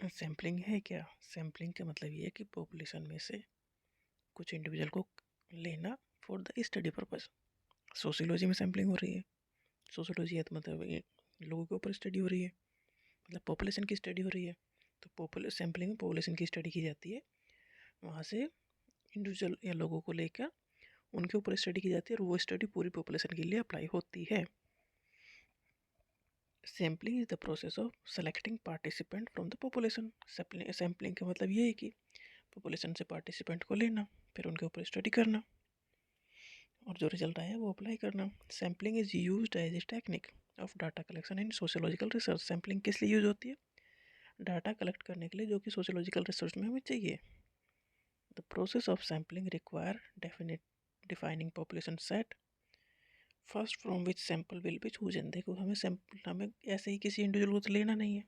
Sampling है क्या? Sampling का मतलब ये है कि पॉपुलेशन में से कुछ इंडिविजुअल को लेना for the study purpose. Sociology में सैम्पलिंग हो रही है। सोशियोलॉजी है तो मतलब ये लोगों के ऊपर स्टडी हो रही है, मतलब पॉपुलेशन की स्टडी हो रही है। तो सैम्पलिंग में पॉपुलेशन की स्टडी की जाती है, वहाँ से इंडिविजुअल या लोगों को लेकर उनके ऊपर स्टडी की जाती है और वो स्टडी पूरी पॉपुलेशन के लिए अप्लाई होती है। Sampling is the process of selecting participant from the population. Sampling का मतलब ये है कि पॉपुलेशन से पार्टिसिपेंट को लेना, फिर उनके ऊपर स्टडी करना और जो रिजल्ट आया वो अप्लाई करना। Sampling is used as a technique of data collection in sociological research. Sampling किस लिए यूज होती है? डाटा कलेक्ट करने के लिए, जो कि सोशियोलॉजिकल रिसर्च में हमें चाहिए। The process of sampling require defining population set first from which sample will be chosen. देखो हमें ऐसे ही किसी इंडिविजुअल को तो लेना नहीं है,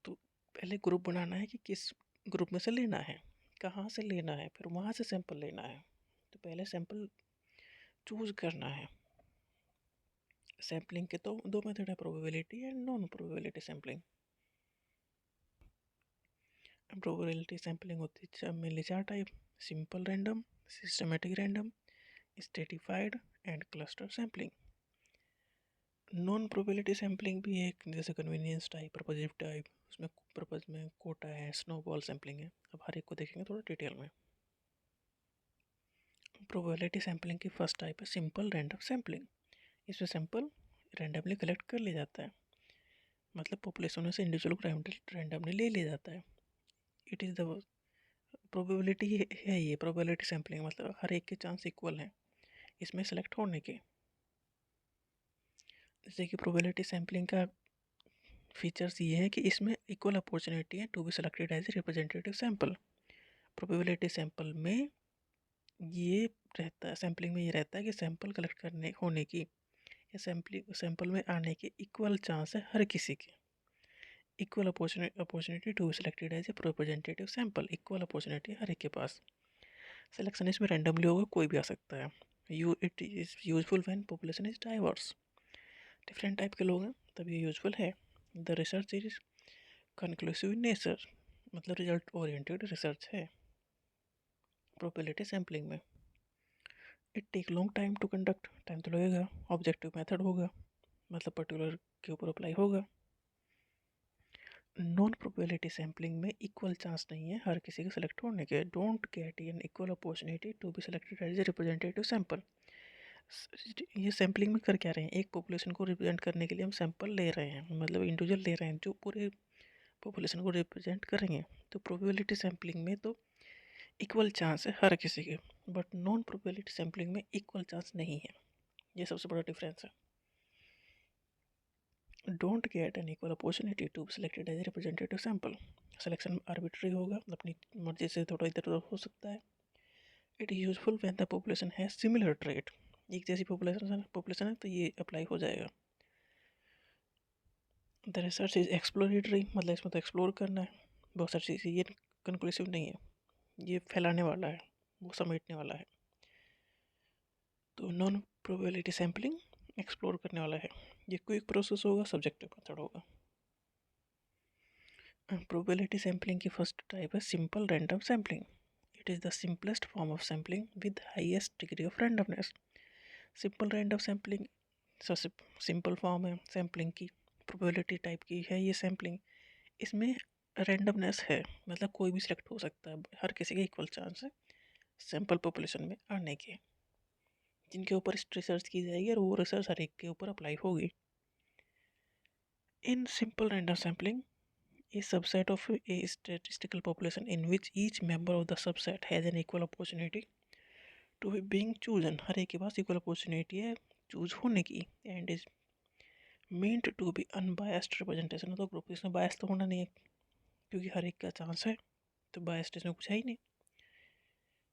तो पहले ग्रुप बनाना है कि किस ग्रुप में से लेना है, कहाँ से लेना है, फिर वहाँ से सैंपल लेना है। तो पहले सैंपल चूज करना है। सैम्पलिंग के तो दो मेथड है, probability and non probability sampling. Probability sampling होती है मेनली चार type: simple random, systematic random, stratified and cluster sampling. Non probability sampling भी एक, जैसे कन्वीनियंस टाइप, प्रपोजिव टाइप, उसमें प्रपोज में कोटा है, स्नोबॉल सैम्पलिंग है। अब हर एक को देखेंगे थोड़ा डिटेल में। प्रोबेबिलिटी सैम्पलिंग की फर्स्ट टाइप है सिंपल रैंडम सैम्पलिंग। इसमें सैंपल रैंडमली कलेक्ट कर लिया जाता है, मतलब पॉपुलेशन में से इंडिविजुअल को रैंडमली ले लिया जाता है। इट इज़ द प्रोबेबिलिटी है, ये प्रोबेबिलिटी सैम्पलिंग मतलब हर एक के चांस इक्वल हैं इसमें सेलेक्ट होने के। जैसे कि प्रोबेबिलिटी सैम्पलिंग का फीचर्स ये है कि इसमें इक्वल अपॉर्चुनिटी है to be selected as a representative sample. Probability sample में ये रहता है, सैम्पलिंग में ये रहता है कि सैंपल कलेक्ट करने होने की या सैंपल में आने के इक्वल चांस है हर किसी के। Equal opportunity to be selected as a representative sample, equal opportunity हर एक के पास। सिलेक्शन इसमें रैंडमली होगा, कोई भी आ सकता है। It is useful when population is diverse. Different type के लोग हैं तब ये यूजफुल है। The research is conclusive in nature, मतलब रिजल्ट ओरिएंटेड रिसर्च है प्रोबेबिलिटी सैम्पलिंग में। It take long time to conduct, time तो लगेगा। ऑब्जेक्टिव मेथड होगा, मतलब पर्टिकुलर के ऊपर अप्लाई होगा। नॉन प्रोबेबिलिटी सैम्पलिंग में इक्वल चांस नहीं है हर किसी के सिलेक्ट होने के। Don't get an equal opportunity to be selected as a representative sample. ये सैम्पलिंग में कर क्या रहे हैं, एक पॉपुलेशन को रिप्रेजेंट करने के लिए हम सैंपल ले रहे हैं, मतलब इंडिविजुअल ले रहे हैं जो पूरे पॉपुलेशन को रिप्रेजेंट करेंगे। तो प्रोबेबिलिटी सैम्पलिंग में तो इक्वल चांस है हर किसी के, बट नॉन प्रोबेबिलिटी सैम्पलिंग में इक्वल चांस नहीं है। ये सबसे बड़ा डिफरेंस है। Don't get an equal opportunity to selected as representative sample. Selection arbitrary होगा, अपनी मर्जी से थोड़ा इधर उधर हो सकता है। It is useful when the population है सिमिलर ट्रेट, एक जैसी पॉपुलेशन है तो ये अप्लाई हो जाएगा। द रिसर्च इज एक्सप्लोरेटरी, मतलब इसमें तो एक्सप्लोर करना है बहुत सारी चीज़ें, ये कंक्लूसिव नहीं है, ये फैलाने वाला है, वो समेटने वाला है। तो नॉन प्रोबेबिलिटी सैम्पलिंग एक्सप्लोर करने वाला है। ये क्विक प्रोसेस होगा, सब्जेक्टिव मेथड होगा। प्रोबेबिलिटी सैम्पलिंग की फर्स्ट टाइप है simple random sampling. It is the simplest form of sampling with highest degree of randomness. Simple random sampling सबसे सिंपल फॉर्म है सैम्पलिंग की, प्रोबेबिलिटी टाइप की है ये सैम्पलिंग। इसमें रैंडमनेस है, मतलब कोई भी सिलेक्ट हो सकता है, हर किसी का इक्वल चांस है सैम्पल पॉपुलेशन में आने के। जिनके ऊपर रिसर्च की जाएगी और वो रिसर्च हर एक के ऊपर अप्लाई होगी। In simple random sampling a subset of a statistical population in which each member of the subset has an equal opportunity to be being chosen। हर एक के पास इक्वल अपॉर्चुनिटी है चूज होने की। And is meant to be unbiased representation। तो group इसमें बायस तो होना नहीं है क्योंकि हर एक का चांस है, तो बायस्ड इसमें कुछ है ही नहीं।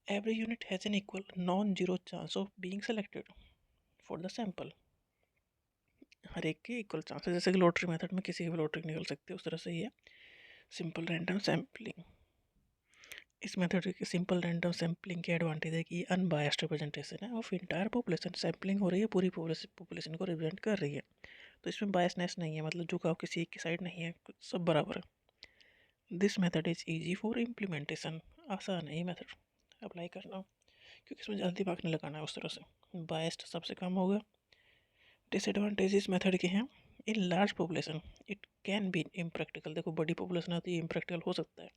Every unit has an equal non zero chance of being selected for the sample. हर एक के इक्वल चांस है, जैसे कि लॉटरी मेथड में किसी की भी लॉटरी निकल सकती है, उस तरह से ही है सिंपल रैंडम सैम्पलिंग। इस मेथड के सिंपल रैंडम सैम्पलिंग के एडवांटेज है कि अनबायस्ड रिप्रेजेंटेशन है ऑफ इंटायर पॉपुलेशन। सैम्पलिंग हो रही है, पूरी पॉपुलेशन को रिप्रेजेंट कर रही है, तो इसमें बायसनेस नहीं है, मतलब झुकाव किसी एक की साइड नहीं है, सब बराबर है। This method is easy for implementation. आसान है ये मेथड अप्लाई करना, क्योंकि इसमें जल्दी दिमाग नहीं लगाना है उस तरह से। बायस्ड सबसे कम होगा। डिसएडवांटेज इस मेथड के हैं, in large population it can be impractical. देखो बड़ी पॉपुलेशन आती है, इम्प्रैक्टिकल हो सकता है।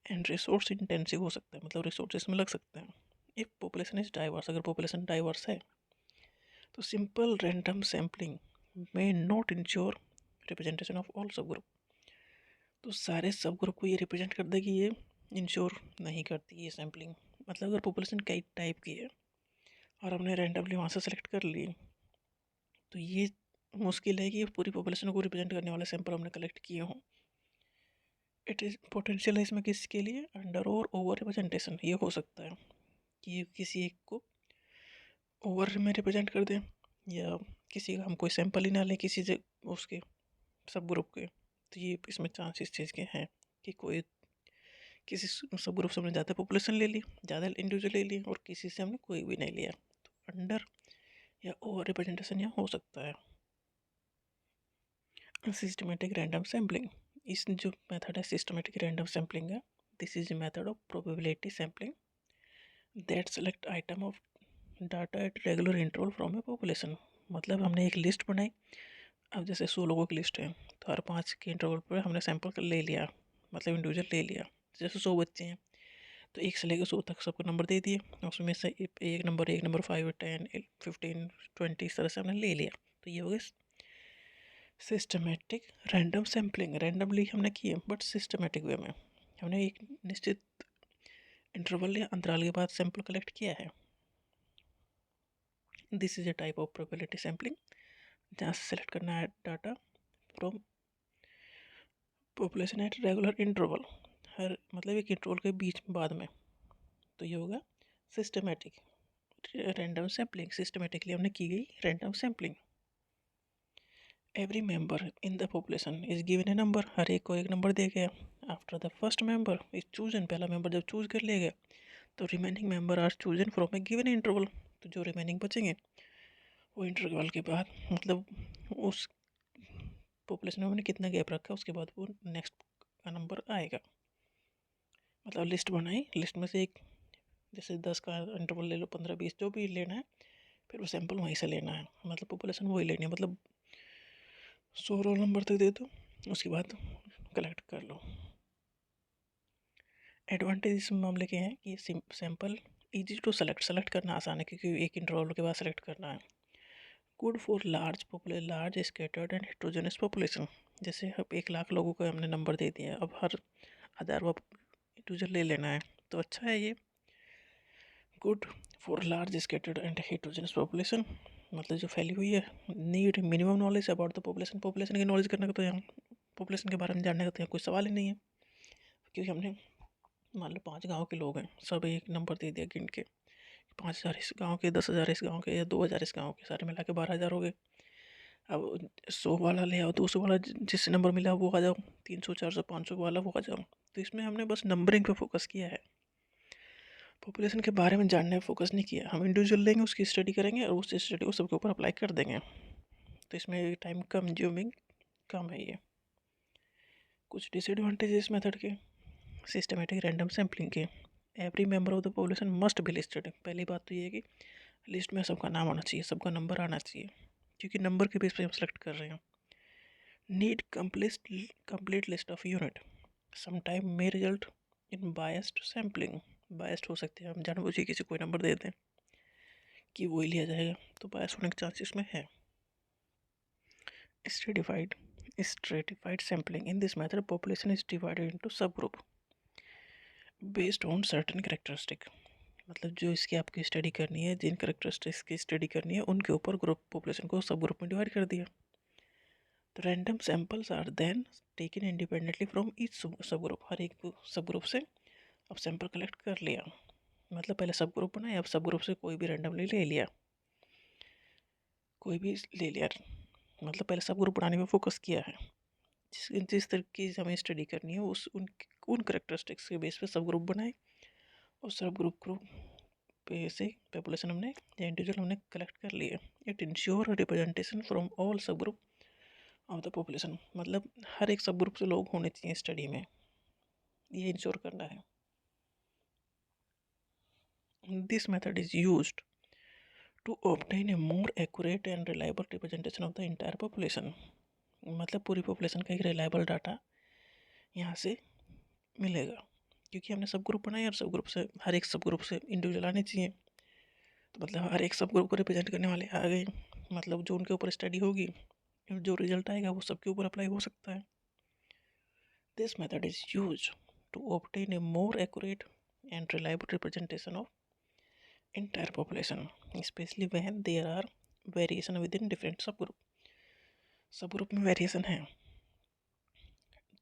एंड रिसोर्स इंटेंसिव हो सकता है, मतलब रिसोर्स में लग सकते हैं। इफ पॉपुलेशन इज डाइवर्स, अगर पॉपुलेशन डाइवर्स है तो सिंपल रैंडम सैम्पलिंग में not ensure representation of all सब ग्रुप। तो सारे सब ग्रुप को ये रिप्रेजेंट कर देगी, ये इंश्योर नहीं करती ये सैम्पलिंग। मतलब अगर पॉपुलेशन कई टाइप की है और हमने रैंडमली वहाँ से सेलेक्ट कर ली, तो ये मुश्किल है कि पूरी पॉपुलेशन को रिप्रेजेंट करने वाले सैंपल हमने कलेक्ट किए हों। इट इज़ पोटेंशियल है इसमें किसके लिए, अंडर और ओवर रिप्रेजेंटेशन। ये हो सकता है कि किसी एक को ओवर में रिप्रेजेंट कर दें, या किसी का हम कोई सैंपल ही ना लें किसी से उसके सब ग्रुप के। तो ये इसमें चांस इस चीज़ के हैं कि कोई किसी सब ग्रुप से हमने ज़्यादा पॉपुलेशन ले ली, ज़्यादा इंडिविजुअल ले ली, और किसी से हमने कोई भी नहीं लिया, तो अंडर या ओवर रिप्रेजेंटेशन यहाँ हो सकता है। सिस्टमेटिक रैंडम सैम्पलिंग, इस जो मेथड है सिस्टमेटिक रैंडम सैम्पलिंग है, this is method of probability sampling that select item of data at regular interval from A population. मतलब हमने एक लिस्ट बनाई, अब जैसे 100 लोगों की लिस्ट है, तो हर 5 के इंटरवल पर हमने सैंपल ले लिया, मतलब इंडिविजुअल ले लिया। जैसे 100 बच्चे हैं तो 1 से लेकर 100 तक सबको नंबर दे दिए, उसमें से एक नंबर 5, 10, 15, 20 इस तरह से हमने ले लिया। तो ये हो गया सिस्टमेटिक रैंडम सैम्पलिंग। रैंडमली हमने किए बट सिस्टमेटिक वे में, हमने एक निश्चित इंटरवल या अंतराल के बाद सैंपल कलेक्ट किया है। This is a type of probability sampling, जहाँ से सेलेक्ट करना है data from population at regular interval, हर मतलब एक इंटरवल के बीच बाद में। तो ये होगा सिस्टमेटिक रैंडम सैम्पलिंग। सिस्टमेटिकली हमने की गई random sampling. Every member in the population is given a number, हर एक को एक नंबर दिया गया। After the first member is chosen, पहला मेंबर जब चूज कर लिया गया, तो remaining member are chosen from a given interval. तो जो रिमेनिंग बचेंगे वो इंटरवल के बाद, मतलब उस पॉपुलेशन में हमने कितना गैप रखा उसके बाद वो नेक्स्ट का नंबर आएगा। मतलब लिस्ट बनाई, लिस्ट में से एक, जैसे 10 का इंटरवल ले लो, 15, 20 जो भी लेना है, फिर वो सैंपल वहीं से लेना है, मतलब पॉपुलेशन वही लेनी है, मतलब 100 रोल नंबर तक दे दो, उसके बाद कलेक्ट कर लो। एडवांटेज इस मामले के हैं कि सैंपल इजी टू सेलेक्ट करना आसान है, क्योंकि एक इंटरवल के बाद सेलेक्ट करना है। Good for large scattered and heterogeneous population, जैसे अब 1 लाख लोगों को हमने नंबर दे दिया, अब हर आधार वो इंडिविजुअल ले लेना है, तो अच्छा है ये। Good for large scattered and heterogeneous population, मतलब जो फैली हुई है। Need minimum knowledge about the population, population की नॉलेज करने का तो यहाँ पॉपुलेशन के बारे में जानने का तो यहाँ कोई सवाल ही नहीं है, क्योंकि हमने मान लो 5 गाँव के लोग हैं, सब एक नंबर दे दिया गिन के, 5,000 इस गाँव के, 10,000 इस गाँव के, या 2,000 इस गाँव के, सारे मिला के 12,000 हो गए। अब 100 वाला ले आओ, 200 वाला जिससे नंबर मिला वो आ जाओ, 300, 400, 500 वाला वो आ जाओ। तो इसमें हमने बस नंबरिंग पे फोकस किया है, पॉपुलेशन के बारे में जानने पे फोकस नहीं किया। हम इंडिविजुअल लेंगे, उसकी स्टडी करेंगे और उस स्टडी को सबके ऊपर अप्लाई कर देंगे। तो इसमें टाइम कंज्यूमिंग कम है ये। कुछ डिसएडवांटेज इस मेथड के, सिस्टमेटिक रैंडम सैम्पलिंग के, every member of the population must be listed. पहली बात तो ये है कि लिस्ट में सबका नाम आना चाहिए, सबका नंबर आना चाहिए, क्योंकि नंबर के बेस पे हम सेलेक्ट कर रहे हैं। Need complete list of unit, sometime may result in biased sampling. Biased हो सकते हैं, हम जानबूझ के किसी कोई नंबर दे दें कि वही लिया जाएगा, तो बायस होने के चांसेस में है। Stratified sampling, in this method population is divided into सब group based on certain characteristic. मतलब जो इसकी आपकी स्टडी करनी है, जिन कैरेक्टरिस्टिक्स की स्टडी करनी है, उनके ऊपर ग्रुप पॉपुलेशन को सब ग्रुप में डिवाइड कर दिया। तो random samples are then taken independently from each subgroup, हर एक सब ग्रुप से अब सैंपल कलेक्ट कर लिया। मतलब पहले सब ग्रुप बनाए, अब सब ग्रुप से कोई भी रैंडमली ले लिया, कोई भी ले लिया। मतलब पहले सब ग्रुप बनाने में फोकस किया है, जिस तरीके से हमें स्टडी करनी है उन करेक्टरिस्टिक्स के बेस पे सब ग्रुप बनाए, और सब ग्रुप पे से पॉपुलेशन हमने या इंडिविजुअल हमने कलेक्ट कर लिए। It ensure representation from all सब ग्रुप ऑफ द पॉपुलेशन, मतलब हर एक सब ग्रुप से लोग होने चाहिए स्टडी में। ये इंश्योर करना है। This method is used to obtain a more accurate and reliable representation of the entire population. मतलब पूरी पॉपुलेशन का एक रिलायबल डाटा यहाँ से मिलेगा, क्योंकि हमने सब ग्रुप बनाए और सब ग्रुप से हर एक सब ग्रुप से इंडिविजुअल आने चाहिए। तो मतलब हर एक सब ग्रुप को रिप्रेजेंट करने वाले आ गए, मतलब जो उनके ऊपर स्टडी होगी, जो रिजल्ट आएगा वो सबके ऊपर अप्लाई हो सकता है। This method is use to obtain a more accurate and reliable representation of entire population, especially when there are variation within different subgroup। सब ग्रुप में वेरिएशन है,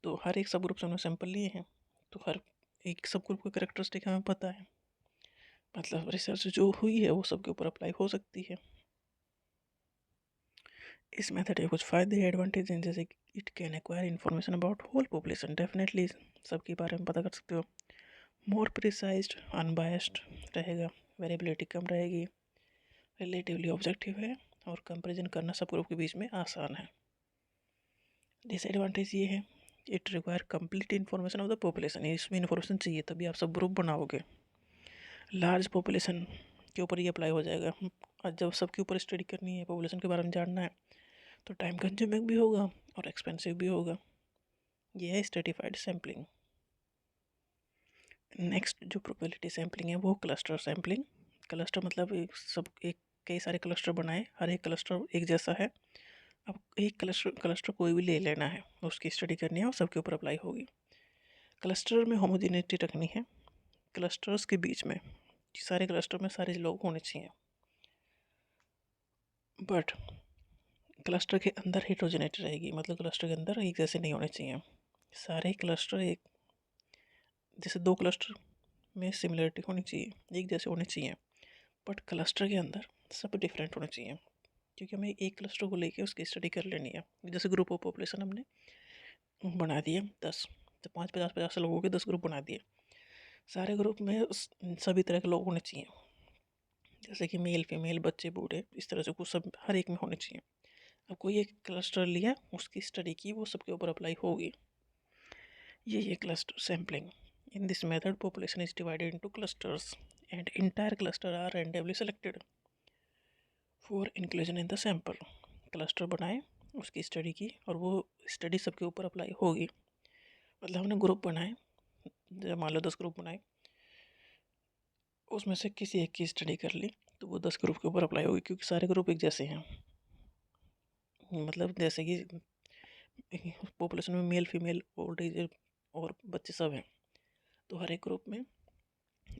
तो हर एक सब ग्रुप से हमने सैंपल लिए हैं, तो हर एक सब ग्रुप का करेक्टरिस्टिक हमें पता है, मतलब रिसर्च जो हुई है वो सबके ऊपर अप्लाई हो सकती है। इस मेथड के कुछ फ़ायदे एडवांटेज हैं, जैसे it can acquire information about whole population, definitely सबके बारे में पता कर सकते हो। मोर प्रिसाइज्ड अनबायस्ड रहेगा, वेरिएबिलिटी कम रहेगी, रिलेटिवली ऑब्जेक्टिव है और कंपैरिजन करना सब ग्रुप के बीच में आसान है। डिसएडवांटेज ये है, it require complete information of the population, इसमें इन्फॉर्मेशन चाहिए तभी आप सब ग्रुप बनाओगे। लार्ज पॉपुलेशन के ऊपर ये अप्लाई हो जाएगा, और जब सबके ऊपर स्टडी करनी है, पॉपुलेशन के बारे में जानना है, तो टाइम कंज्यूमिंग भी होगा और एक्सपेंसिव भी होगा। ये है स्ट्रेटिफाइड सैम्पलिंग। नेक्स्ट जो प्रोबेबिलिटी सैम्पलिंग है वो क्लस्टर सैम्पलिंग। क्लस्टर मतलब एक कई सारे क्लस्टर बनाए, हर एक क्लस्टर एक जैसा है। अब एक क्लस्टर कोई भी ले लेना है, उसकी स्टडी करनी है और सबके ऊपर अप्लाई होगी। क्लस्टर में होमोजेनिटी रखनी है, क्लस्टर्स के बीच में सारे क्लस्टर में सारे लोग होने चाहिए, बट क्लस्टर के अंदर हेट्रोजेनिटी रहेगी, मतलब क्लस्टर के अंदर एक जैसे नहीं होने चाहिए। सारे क्लस्टर एक जैसे, दो क्लस्टर में सिमिलरिटी होनी चाहिए, एक जैसे होने चाहिए, बट क्लस्टर के अंदर सब डिफरेंट होने चाहिए, क्योंकि हमें एक क्लस्टर को लेके उसकी स्टडी कर लेनी है। जैसे ग्रुप ऑफ पॉपुलेशन हमने बना दिए 10, तो 5 50 50 लोगों के 10 ग्रुप बना दिए। सारे ग्रुप में सभी तरह के लोग होने चाहिए, जैसे कि मेल फीमेल बच्चे बूढ़े, इस तरह से कुछ सब हर एक में होने चाहिए। अब कोई एक क्लस्टर लिया, उसकी स्टडी की, वो सबके ऊपर अप्लाई होगी। ये cluster sampling. In this method population is divided into clusters and entire cluster are randomly selected for inclusion in the sample. Cluster बनाए, उसकी स्टडी की, और वो स्टडी सबके ऊपर अप्लाई होगी। मतलब हमने ग्रुप बनाए, जब मान लो 10 ग्रुप बनाए, उसमें से किसी एक की स्टडी कर ली, तो वो 10 ग्रुप के ऊपर अप्लाई होगी, क्योंकि सारे ग्रुप एक जैसे हैं। मतलब जैसे कि पॉपुलेशन में मेल फीमेल ओल्ड एज और बच्चे सब हैं, तो हर एक ग्रुप में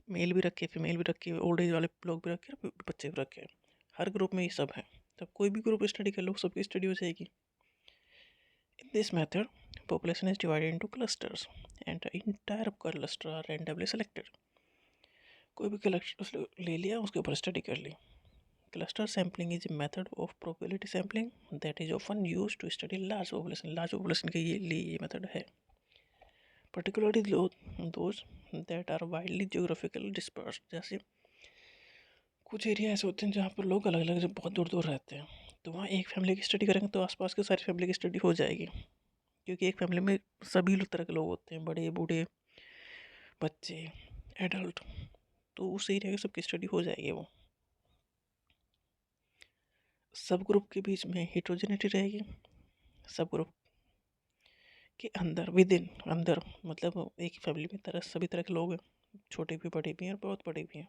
मेल भी रखे, फीमेल भी रखे, ओल्ड एज वाले लोग भी रखे, बच्चे भी रखे, हर ग्रुप में ये सब है। तब कोई भी ग्रुप स्टडी कर लो, सबकी स्टडी हो जाएगी। इन this method population is divided into clusters and the entire cluster are randomly selected। कोई भी क्लस्टर ले लिया, उसके ऊपर स्टडी कर ली। Cluster sampling is a method of probability sampling that is often use to study large population. Large population के लिए ये मेथड है, particularly those that are widely geographical disperse. जैसे कुछ एरिया ऐसे होते हैं जहाँ पर लोग अलग अलग बहुत दूर दूर रहते हैं, तो वहाँ एक फैमिली की स्टडी करेंगे तो आसपास के सारी फैमिली की स्टडी हो जाएगी, क्योंकि एक फैमिली में सभी तरह के लोग होते हैं, बड़े बूढ़े बच्चे एडल्ट, तो उस एरिया की सबकी स्टडी हो जाएगी। वो सब ग्रुप के बीच में हेट्रोजेनिटी रहेगी, सब ग्रुप के अंदर विद इन अंदर, मतलब एक फैमिली में तरह सभी तरह के लोग हैं, छोटे भी बड़े भी हैं और बहुत बड़े भी हैं,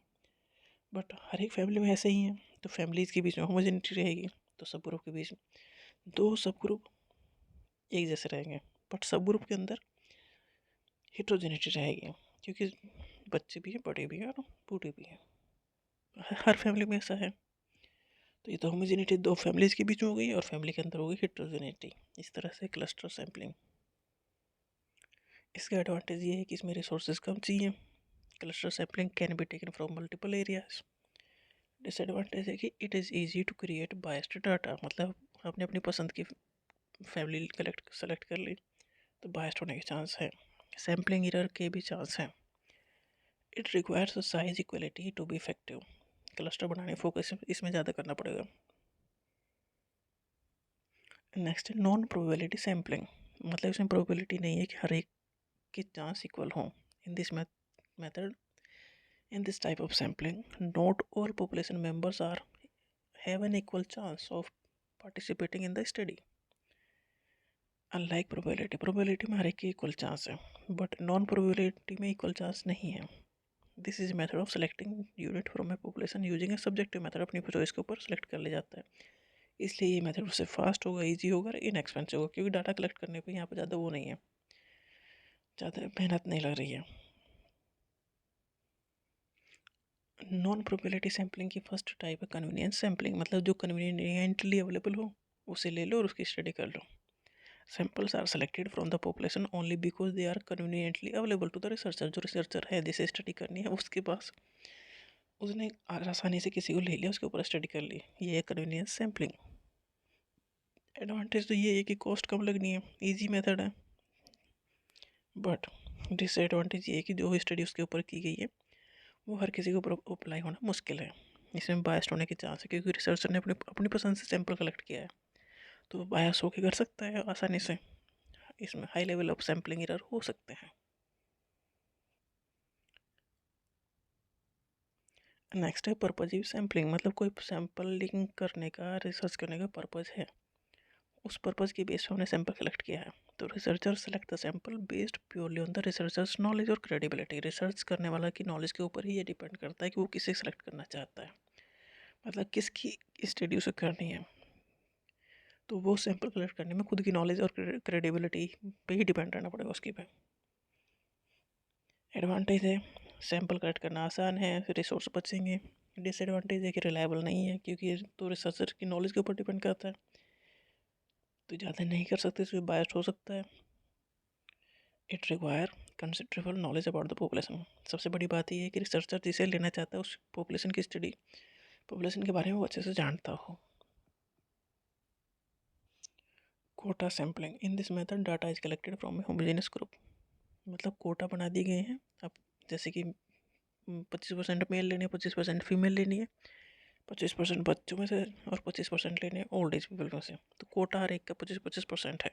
बट हर एक फैमिली में ऐसे ही हैं, तो फैमिलीज़ के बीच में होमोजेनिटी रहेगी। तो सब ग्रुप के बीच दो सब ग्रुप एक जैसे रहेंगे, बट सब ग्रुप के अंदर हेट्रोजेनिटी रहेगी, क्योंकि बच्चे भी हैं, बड़े भी हैं और बूढ़े भी हैं, हर फैमिली में ऐसा है। तो ये तो होमोजेनिटी दो फैमिलीज़ के बीच में हो गई, और फैमिली के अंदर हो गई हेट्रोजेनिटी। इस तरह से क्लस्टर सैम्पलिंग। इसका एडवांटेज ये है कि इसमें रिसोर्सेज कम चाहिए। Cluster sampling can be taken from multiple areas. Disadvantage है कि it is easy to create biased data, मतलब आपने अपनी पसंद की फैमिली सेलेक्ट कर ली, तो बायस्ड होने के चांस है। सैम्पलिंग एरर के भी चांस हैं। It requires size equality to be effective. Cluster बनाने फोकस इसमें ज़्यादा करना पड़ेगा। नेक्स्ट है नॉन प्रोबेबिलिटी सैम्पलिंग। मतलब इसमें प्रोबेबिलिटी नहीं है कि हर एक के चांस इक्वल हों। इन this method, in this type of sampling, not all population members are have an equal chance of participating in the study. Unlike probability में हर एक की equal chance है, but non-probability में equal chance नहीं है. This is a method of selecting unit from a population using a subjective method. अपनी choice के ऊपर select कर ले जाता है, इसलिए ये method उससे fast होगा, easy होगा, inexpensive होगा, क्योंकि डाटा कलेक्ट करने पे यहाँ पे ज़्यादा वो नहीं है, ज़्यादा मेहनत नहीं लग रही है. नॉन प्रोबेबिलिटी सैम्पलिंग की फर्स्ट टाइप है कन्वीनियंस सैम्पलिंग, मतलब जो कन्वीनियंटली अवेलेबल हो उसे ले लो और उसकी स्टडी कर लो. Samples are selected from the population only because they are conveniently available to the researcher. जो रिसर्चर है जिसे स्टडी करनी है उसके पास, उसने आसानी से किसी को ले लिया, उसके ऊपर स्टडी कर ली. ये है कन्वीनियंस सैम्पलिंग. एडवांटेज तो ये है कि कॉस्ट कम लगनी है, ईजी मेथड है. बट डिसएडवांटेज ये है कि जो स्टडी उसके ऊपर की गई है वो हर किसी के ऊपर अप्लाई होना मुश्किल है. इसमें बायस्ड होने के चांस है, क्योंकि रिसर्चर ने अपनी अपनी पसंद से सैंपल कलेक्ट किया है, तो बायस होके कर सकता है आसानी से. इसमें high level of sampling error हो सकते हैं. नेक्स्ट है पर्पजिव सैम्पलिंग, मतलब कोई सैम्पलिंग करने का, रिसर्च करने का पर्पज़ है, उस पर्पज़ की बेस पर हमने सैंपल कलेक्ट किया है. तो researcher select the sample based purely on the researchers knowledge और क्रेडिबिलिटी. रिसर्च करने वाला की नॉलेज के ऊपर ही ये डिपेंड करता है कि वो किसे सेलेक्ट करना चाहता है, मतलब किसकी स्टडी उसे करनी है. तो वो सैंपल कलेक्ट करने में खुद की नॉलेज और क्रेडिबिलिटी पे ही डिपेंड रहना पड़ेगा उसकी पे. एडवांटेज है सैंपल कलेक्ट करना आसान है, रिसोर्स बचेंगे. डिसएडवांटेज है कि रिलायबल नहीं है, क्योंकि तो रिसर्चर की नॉलेज के ऊपर डिपेंड करता है, तो ज़्यादा नहीं कर सकते, इसमें बायस हो सकता है. It require considerable knowledge about the population. सबसे बड़ी बात ये है कि रिसर्चर जिसे लेना चाहता है उस पॉपुलेशन की स्टडी, पॉपुलेशन के बारे में वो अच्छे से जानता हो. Quota sampling, in this method data is collected from a homogeneous group. मतलब कोटा बना दिए गए हैं. अब जैसे कि 25% मेल लेने, 25% फीमेल लेनी है, 25% बच्चों में से और 25% लेने ओल्ड एज पीपल में से. तो कोटा हर एक का 25% है.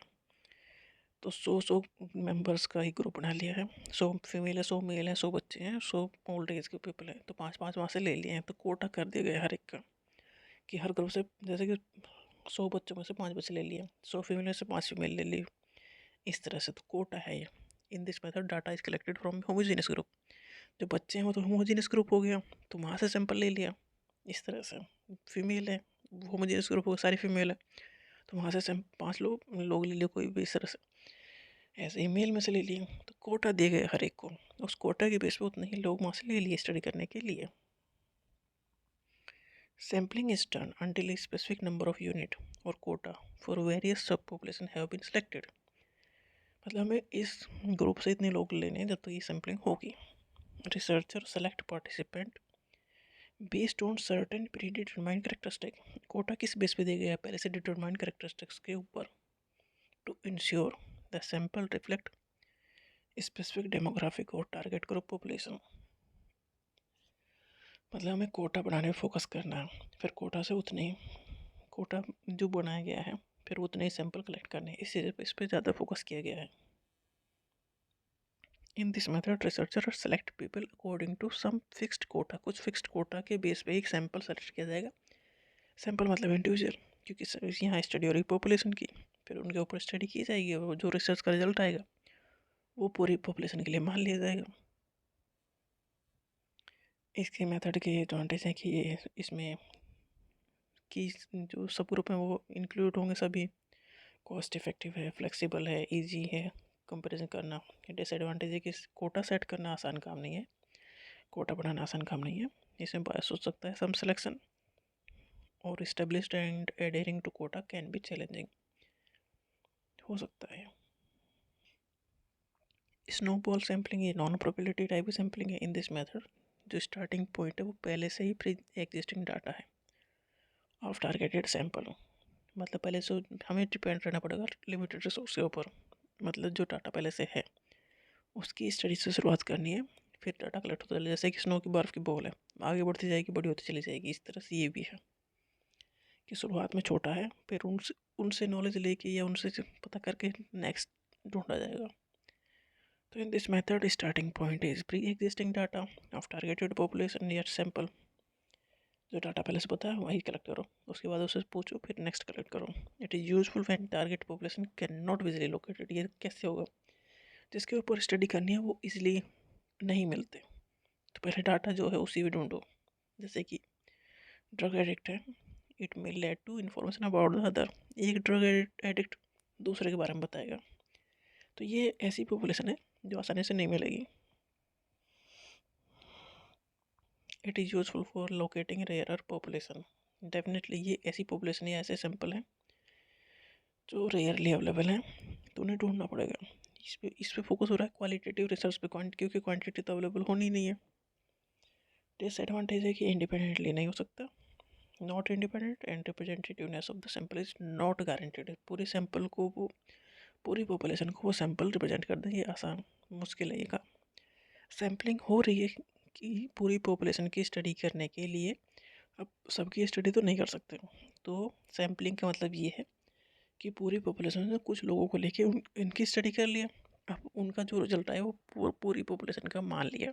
तो 100 मेंबर्स का ही ग्रुप बना लिया है. 100 फीमेल है, 100 मेल है, 100 बच्चे हैं, 100 ओल्ड एज के पीपल हैं, तो 5-5 वहाँ से ले लिए हैं. तो कोटा कर दिया गया हर एक का, कि हर ग्रुप से, जैसे कि 100 बच्चों में से 5 बच्चे ले लिए, 100 फीमेल में से 5 फीमेल ले ली, इस तरह से. तो कोटा है ये. इन this method data is collected from homogeneous group. जो बच्चे हैं वो तो होमोजेनियस ग्रुप हो गया, तो वहाँ से सैंपल ले लिया. इस तरह से फीमेल है, होमोजेनियस ग्रुप हो, सारी फीमेल है, तो वहाँ से 5 लोग ले लिए कोई भी. इस तरह से ऐसे ही मेल में से ले लिए, तो कोटा दिए गए हर एक को. उस कोटा के बेस पे उतने ही लोग वहाँ से ले लिए स्टडी करने के लिए. Sampling is done until a specific number of unit और quota for various sub population have been selected. मतलब हमें इस ग्रुप से इतने लोग लेने हैं जब तक ये सैम्पलिंग होगी. Researcher select participant based on certain pre determined characteristic. Quota किस बेस पे दिया गया है, पहले से डिटरमाइंड कैरेक्टरिस्टिक्स के ऊपर. To ensure the sample reflect specific demographic और टारगेट ग्रुप पॉपुलेशन. मतलब हमें कोटा बनाने में फोकस करना है, फिर कोटा से उतने कोटा जो बनाया गया है फिर उतने ही सैंपल कलेक्ट करने हैं, इस पर ज़्यादा फोकस किया गया है. In this method researcher select people according to some fixed quota. कुछ फिक्स्ड कोटा के बेस पे एक सैंपल सेलेक्ट किया जाएगा. सैंपल मतलब इंडिविजुअल, क्योंकि यहाँ स्टडी हो रही पॉपुलेशन की, फिर उनके ऊपर स्टडी की जाएगी और जो रिसर्च का रिजल्ट आएगा वो पूरी पॉपुलेशन के लिए मान लिया जाएगा. इसके मेथड के एडवांटेज हैं कि ये इसमें कि जो सब ग्रुप हैं वो इंक्लूड होंगे सभी. कॉस्ट इफेक्टिव है, फ्लेक्सिबल है, इजी है कंपैरिजन करना. डिसएडवांटेज है कि कोटा सेट करना आसान काम नहीं है, कोटा बनाना आसान काम नहीं है. इसमें बायस हो सकता है सम सिलेक्शन, और established and adhering to quota can be challenging, हो सकता है. स्नोबॉल सैम्पलिंग ये नॉन प्रोबेबिलिटी टाइप की सैम्पलिंग है. इन दिस मेथड जो स्टार्टिंग पॉइंट है वो पहले से ही प्री एग्जिस्टिंग डाटा है ऑफ टारगेटेड सैंपल. मतलब पहले से हमें डिपेंड रहना पड़ेगा लिमिटेड रिसोर्स के ऊपर. मतलब जो डाटा पहले से है उसकी स्टडी से शुरुआत करनी है, फिर डाटा कलेक्ट होता चले. जैसे कि स्नो की बर्फ़ की बॉल है, आगे बढ़ती जाएगी, बड़ी होती चली जाएगी. इस तरह से ये भी है कि शुरुआत में छोटा है, फिर उनसे नॉलेज लेके या उनसे पता करके नेक्स्ट ढूंढा जाएगा. तो इन this method starting point is pre existing data of targeted population near sample. जो डाटा पहले से पता है वही कलेक्ट करो, उसके बाद उससे पूछो, फिर नेक्स्ट कलेक्ट करो। It is useful when target population can not visibly located. ये कैसे होगा? जिसके ऊपर स्टडी करनी है वो इजीली नहीं मिलते, तो पहले डाटा जो है उसी में ढूंढो। जैसे कि ड्रग एडिक्ट है, it may lead to information about the other. एक ड्रग एडिक्ट दूसरे के बारे में बताएगा, तो ये ऐसी पॉपुलेशन है जो आसानी से नहीं मिलेगी। It is useful for locating rarer population. Definitely ये ऐसी पॉपुलेशन या ऐसे सैंपल हैं जो रेयरली अवेलेबल हैं, तो उन्हें ढूंढना पड़ेगा। इस पे फोकस हो रहा है क्वालिटेटिव रिसर्च पे, क्योंकि क्वांटिटी तो अवेलेबल होनी नहीं है। डिसएडवांटेज है कि इंडिपेंडेंटली नहीं हो सकता, not independent, and representativeness of the sample is not guaranteed. पूरे सैंपल को वो, पूरी पॉपुलेशन को वो सैंपल रिप्रेजेंट कर दें, ये आसान मुश्किल है ये काम। सैम्पलिंग हो रही है कि पूरी पॉपुलेशन की स्टडी करने के लिए, अब सबकी स्टडी तो नहीं कर सकते, तो सैम्पलिंग का मतलब ये है कि पूरी पॉपुलेशन से कुछ लोगों को लेके इनकी स्टडी कर लिया, अब उनका जो रिजल्ट आया वो पूरी पॉपुलेशन का मान लिया।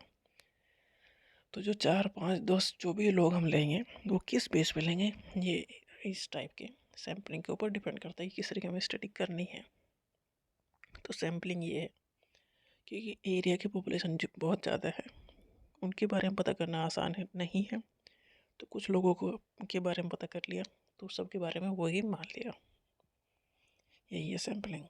तो जो 4 5 10 जो भी लोग हम लेंगे वो किस बेस पे लेंगे, ये इस टाइप के सैम्पलिंग के ऊपर डिपेंड करता है कि किस तरीके में स्टडी करनी है। तो सैम्पलिंग ये है कि एरिया की पॉपुलेशन जो बहुत ज़्यादा है उनके बारे में पता करना आसान है नहीं है, तो कुछ लोगों को के बारे में पता कर लिया, तो सबके बारे में वही मान लिया। यही है सैम्पलिंग।